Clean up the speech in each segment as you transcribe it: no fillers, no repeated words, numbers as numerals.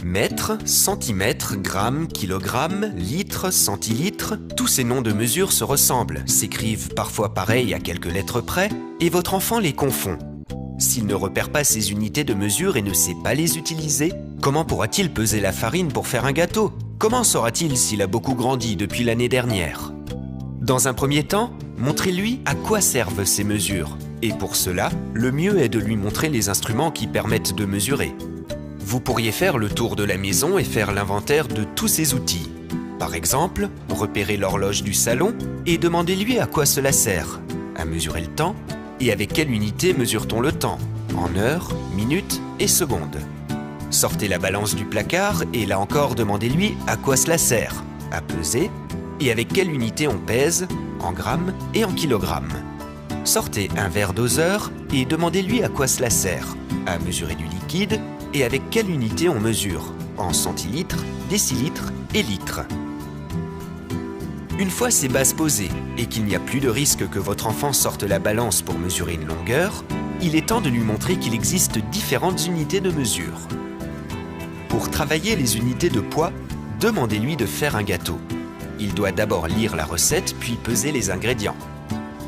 Mètre, centimètre, gramme, kilogramme, litre, centilitre, tous ces noms de mesure se ressemblent, s'écrivent parfois pareil à quelques lettres près, et votre enfant les confond. S'il ne repère pas ces unités de mesure et ne sait pas les utiliser, comment pourra-t-il peser la farine pour faire un gâteau? Comment saura-t-il s'il a beaucoup grandi depuis l'année dernière? Dans un premier temps, montrez-lui à quoi servent ces mesures. Et pour cela, le mieux est de lui montrer les instruments qui permettent de mesurer. Vous pourriez faire le tour de la maison et faire l'inventaire de tous ces outils. Par exemple, repérez l'horloge du salon et demandez-lui à quoi cela sert. À mesurer le temps? Et avec quelle unité mesure-t-on le temps? En heures, minutes et secondes. Sortez la balance du placard et là encore demandez-lui à quoi cela sert. À peser? Et avec quelle unité on pèse? En grammes et en kilogrammes. Sortez un verre doseur et demandez-lui à quoi cela sert. À mesurer du liquide et avec quelle unité on mesure? En centilitres, décilitres et litres. Une fois ces bases posées et qu'il n'y a plus de risque que votre enfant sorte la balance pour mesurer une longueur, il est temps de lui montrer qu'il existe différentes unités de mesure. Pour travailler les unités de poids, demandez-lui de faire un gâteau. Il doit d'abord lire la recette puis peser les ingrédients.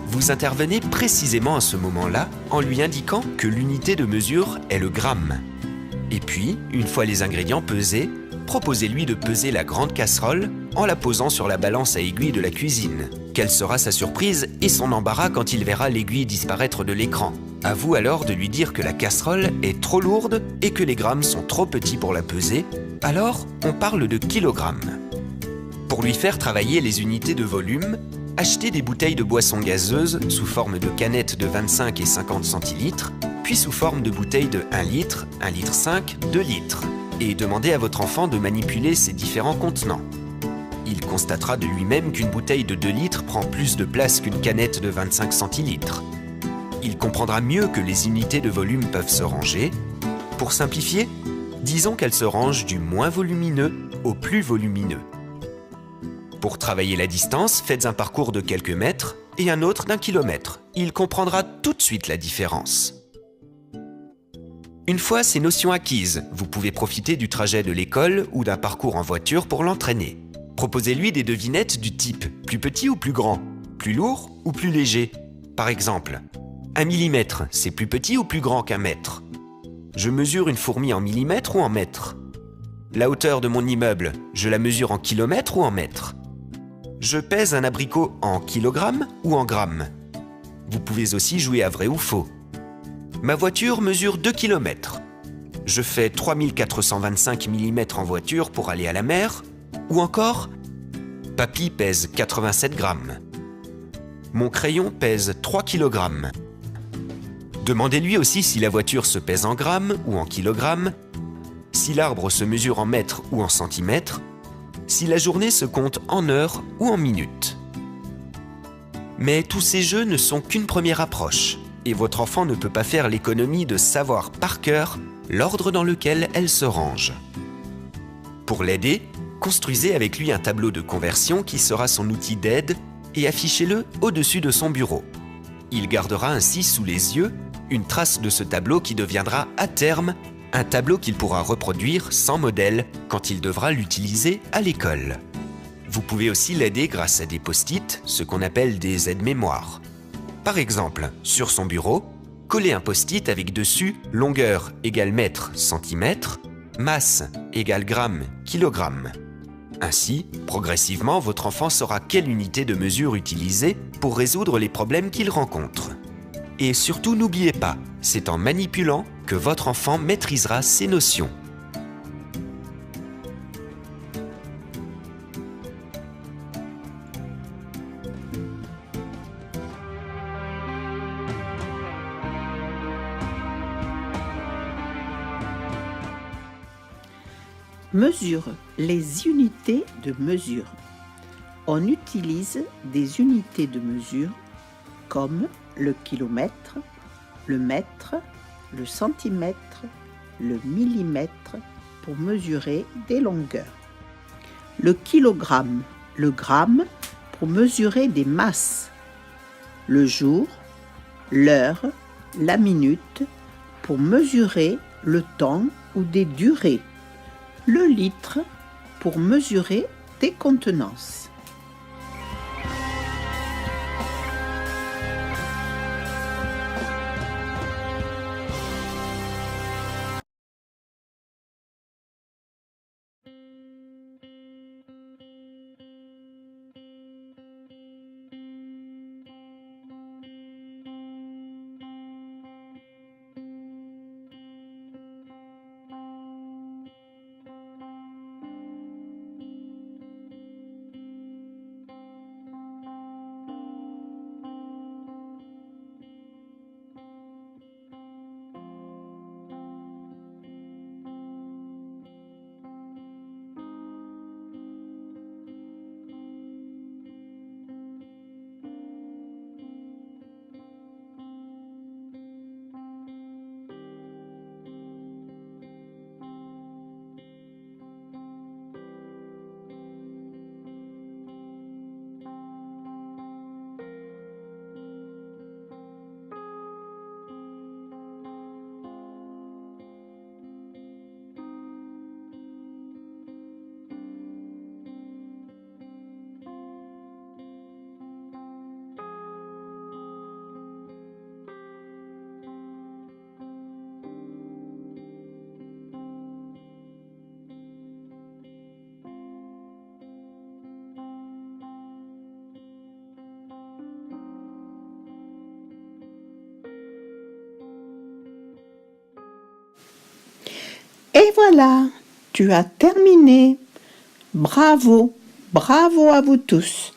Vous intervenez précisément à ce moment-là en lui indiquant que l'unité de mesure est le gramme. Et puis, une fois les ingrédients pesés, proposez-lui de peser la grande casserole en la posant sur la balance à aiguille de la cuisine. Quelle sera sa surprise et son embarras quand il verra l'aiguille disparaître de l'écran? À vous alors de lui dire que la casserole est trop lourde et que les grammes sont trop petits pour la peser. Alors, on parle de kilogrammes. Pour lui faire travailler les unités de volume, achetez des bouteilles de boissons gazeuses sous forme de canettes de 25 et 50 centilitres, puis sous forme de bouteilles de 1 litre, 1 litre 5, 2 litres. Et demandez à votre enfant de manipuler ces différents contenants. Il constatera de lui-même qu'une bouteille de 2 litres prend plus de place qu'une canette de 25 centilitres. Il comprendra mieux que les unités de volume peuvent se ranger. Pour simplifier, disons qu'elles se rangent du moins volumineux au plus volumineux. Pour travailler la distance, faites un parcours de quelques mètres et un autre d'1 kilomètre. Il comprendra tout de suite la différence. Une fois ces notions acquises, vous pouvez profiter du trajet de l'école ou d'un parcours en voiture pour l'entraîner. Proposez-lui des devinettes du type plus petit ou plus grand, plus lourd ou plus léger. Par exemple, 1 millimètre, c'est plus petit ou plus grand qu'1 mètre? Je mesure une fourmi en millimètres ou en mètres? La hauteur de mon immeuble, je la mesure en kilomètres ou en mètres? Je pèse un abricot en kilogrammes ou en grammes? Vous pouvez aussi jouer à vrai ou faux. Ma voiture mesure 2 km. Je fais 3425 mm en voiture pour aller à la mer. Ou encore, papy pèse 87 grammes. Mon crayon pèse 3 kg. Demandez-lui aussi si la voiture se pèse en grammes ou en kilogrammes, si l'arbre se mesure en mètres ou en centimètres, si la journée se compte en heures ou en minutes. Mais tous ces jeux ne sont qu'une première approche. Et votre enfant ne peut pas faire l'économie de savoir par cœur l'ordre dans lequel elle se range. Pour l'aider, construisez avec lui un tableau de conversion qui sera son outil d'aide et affichez-le au-dessus de son bureau. Il gardera ainsi sous les yeux une trace de ce tableau qui deviendra à terme un tableau qu'il pourra reproduire sans modèle quand il devra l'utiliser à l'école. Vous pouvez aussi l'aider grâce à des post-it, ce qu'on appelle des aides-mémoires. Par exemple, sur son bureau, collez un post-it avec dessus longueur égale mètre, centimètre, masse égale gramme, kilogramme. Ainsi, progressivement, votre enfant saura quelle unité de mesure utiliser pour résoudre les problèmes qu'il rencontre. Et surtout, n'oubliez pas, c'est en manipulant que votre enfant maîtrisera ces notions. Mesure, les unités de mesure. On utilise des unités de mesure comme le kilomètre, le mètre, le centimètre, le millimètre pour mesurer des longueurs. Le kilogramme, le gramme pour mesurer des masses. Le jour, l'heure, la minute pour mesurer le temps ou des durées. Le litre pour mesurer tes contenances. Et voilà, tu as terminé. Bravo, bravo à vous tous.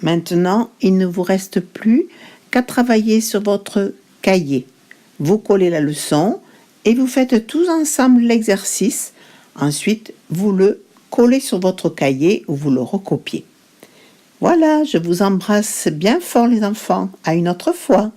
Maintenant, il ne vous reste plus qu'à travailler sur votre cahier. Vous collez la leçon et vous faites tous ensemble l'exercice. Ensuite, vous le collez sur votre cahier ou vous le recopiez. Voilà, je vous embrasse bien fort les enfants. À une autre fois.